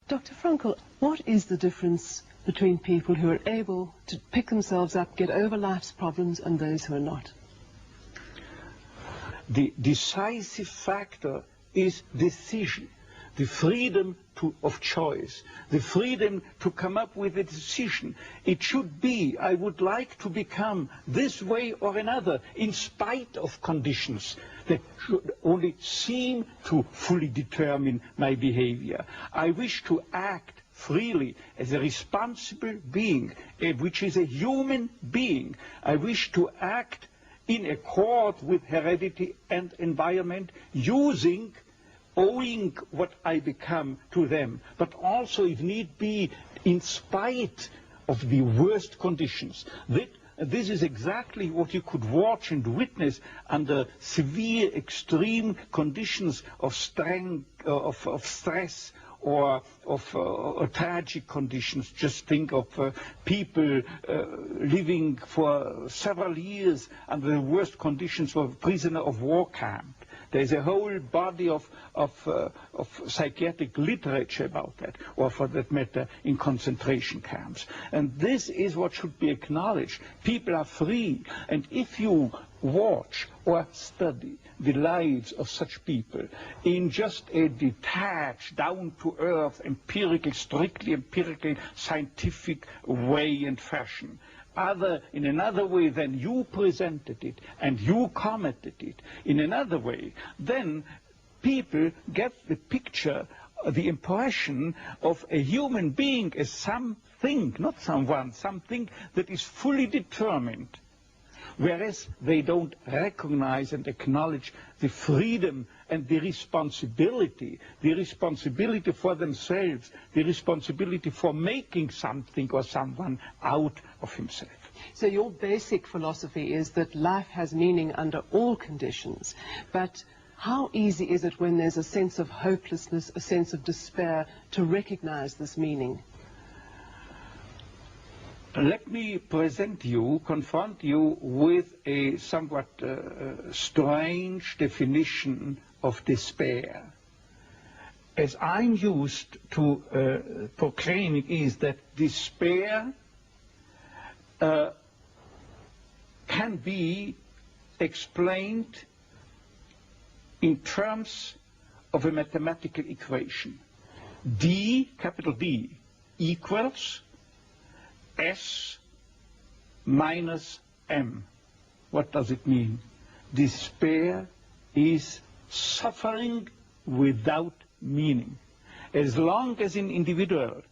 Dr. Frankl, what is the difference between people who are able to pick themselves up, get over life's problems, and those who are not? The decisive factor is decision, the freedom of choice, the freedom to come up with a decision. It should be, I would like to become this way or another, in spite of conditions that should only seem to fully determine my behavior. I wish to act freely as a responsible being, which is a human being. I wish to act in accord with heredity and environment, owing what I become to them, but also, if need be, in spite of the worst conditions. This is exactly what you could watch and witness under severe, extreme conditions of stress or of tragic conditions. Just think of people living for several years under the worst conditions of a prisoner of war camp. There's a whole body of psychiatric literature about that, or for that matter, in concentration camps. And this is what should be acknowledged. People are free, and if you watch or study the lives of such people in just a detached, down-to-earth, strictly empirical, scientific way and fashion, in another way than you presented it and you commented it in another way, then people get the picture, the impression of a human being as something, not someone, something that is fully determined, whereas they don't recognize and acknowledge the freedom and the responsibility for themselves, the responsibility for making something or someone out of himself. So your basic philosophy is that life has meaning under all conditions, but how easy is it when there's a sense of hopelessness, a sense of despair, to recognize this meaning? Let me confront you with a somewhat strange definition of despair. As I'm used to proclaiming is that despair can be explained in terms of a mathematical equation. D, capital D, equals S minus M. What does it mean? Despair is suffering without meaning. As long as an individual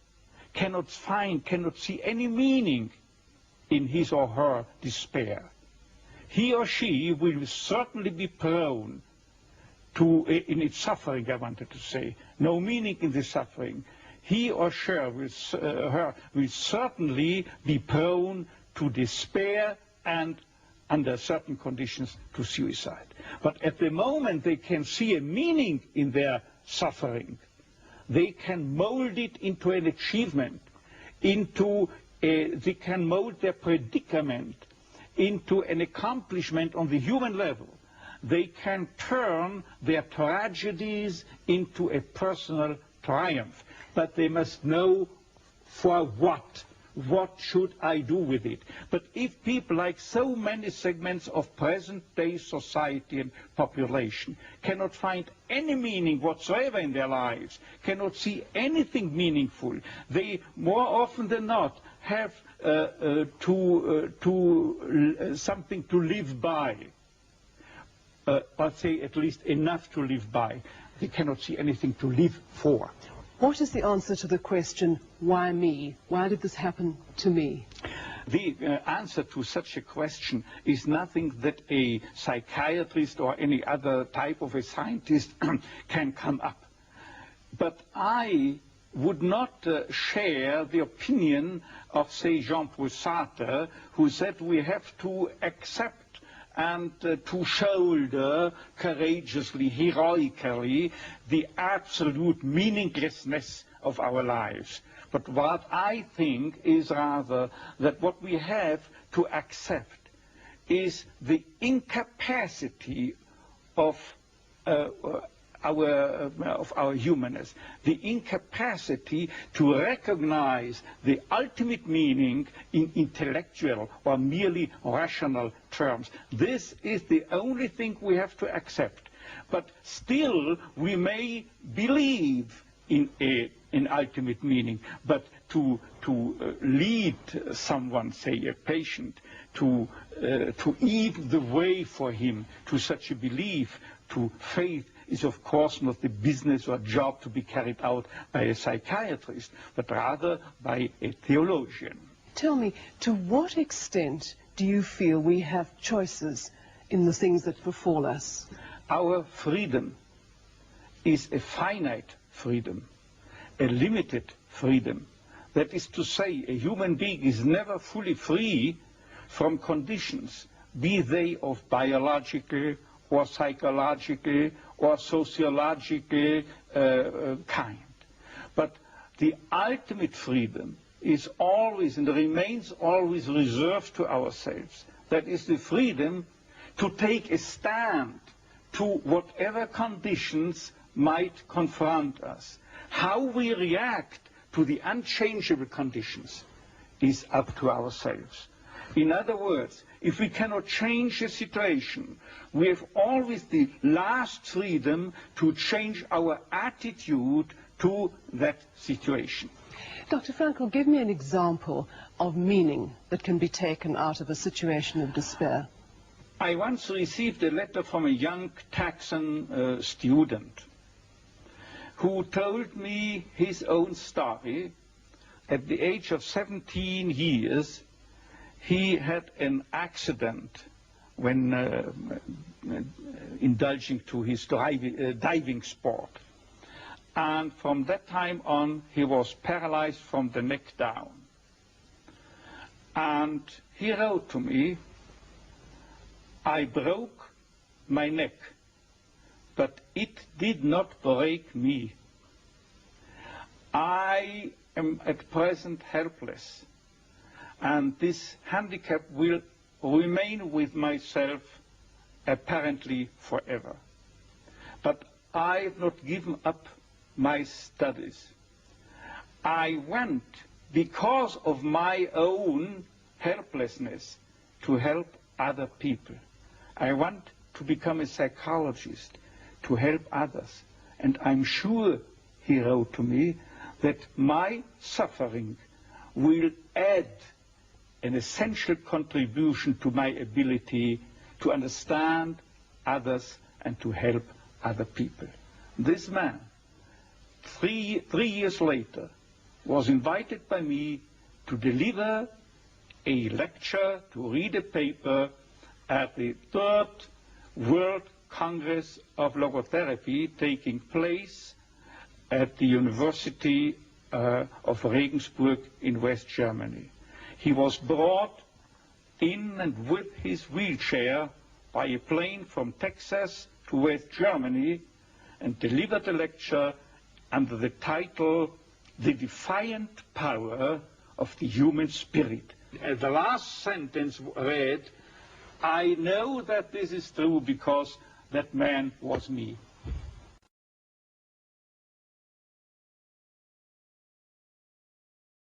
cannot see any meaning in his or her despair, he or she will certainly be prone to, in its suffering, I wanted to say, no meaning in the suffering. He or she will certainly be prone to despair and, under certain conditions, to suicide. But at the moment they can see a meaning in their suffering, they can mold it into an achievement, they can mold their predicament into an accomplishment on the human level. They can turn their tragedies into a personal triumph. But they must know for what. What should I do with it? But if people, like so many segments of present-day society and population, cannot find any meaning whatsoever in their lives, cannot see anything meaningful, they more often than not have something to live by, or say at least enough to live by. They cannot see anything to live for. What is the answer to the question, why me? Why did this happen to me? The answer to such a question is nothing that a psychiatrist or any other type of a scientist can come up. But I would not share the opinion of, say, Jean-Paul Sartre, who said we have to accept and to shoulder courageously, heroically, the absolute meaninglessness of our lives. But what I think is rather that what we have to accept is the incapacity of our humanness, the incapacity to recognize the ultimate meaning in intellectual or merely rational terms. This is the only thing we have to accept. But still, we may believe in an ultimate meaning, but to lead someone, say a patient, to eat the way for him to such a belief, to faith, is of course not the business or job to be carried out by a psychiatrist, but rather by a theologian. Tell me, to what extent do you feel we have choices in the things that befall us? Our freedom is a finite freedom, a limited freedom. That is to say, a human being is never fully free from conditions, be they of biological or psychological or sociological kind. But the ultimate freedom is always and remains always reserved to ourselves. That is the freedom to take a stand to whatever conditions might confront us. How we react to the unchangeable conditions is up to ourselves. In other words, if we cannot change a situation, we have always the last freedom to change our attitude to that situation. Dr. Frankl, give me an example of meaning that can be taken out of a situation of despair. I once received a letter from a young Texan student who told me his own story. At the age of 17 years, he had an accident when indulging to his diving sport. And from that time on, he was paralyzed from the neck down. And he wrote to me, "I broke my neck, but it did not break me. I am at present helpless, and this handicap will remain with myself apparently forever. But I have not given up my studies. I went, because of my own helplessness, to help other people. I want to become a psychologist, to help others. And I'm sure," he wrote to me, "that my suffering will add an essential contribution to my ability to understand others and to help other people." This man, three years later, was invited by me to deliver a lecture, to read a paper at the 3rd World Congress of Logotherapy taking place at the University of Regensburg in West Germany. He was brought in and with his wheelchair by a plane from Texas to West Germany and delivered a lecture under the title, "The Defiant Power of the Human Spirit." The last sentence read, "I know that this is true because that man was me."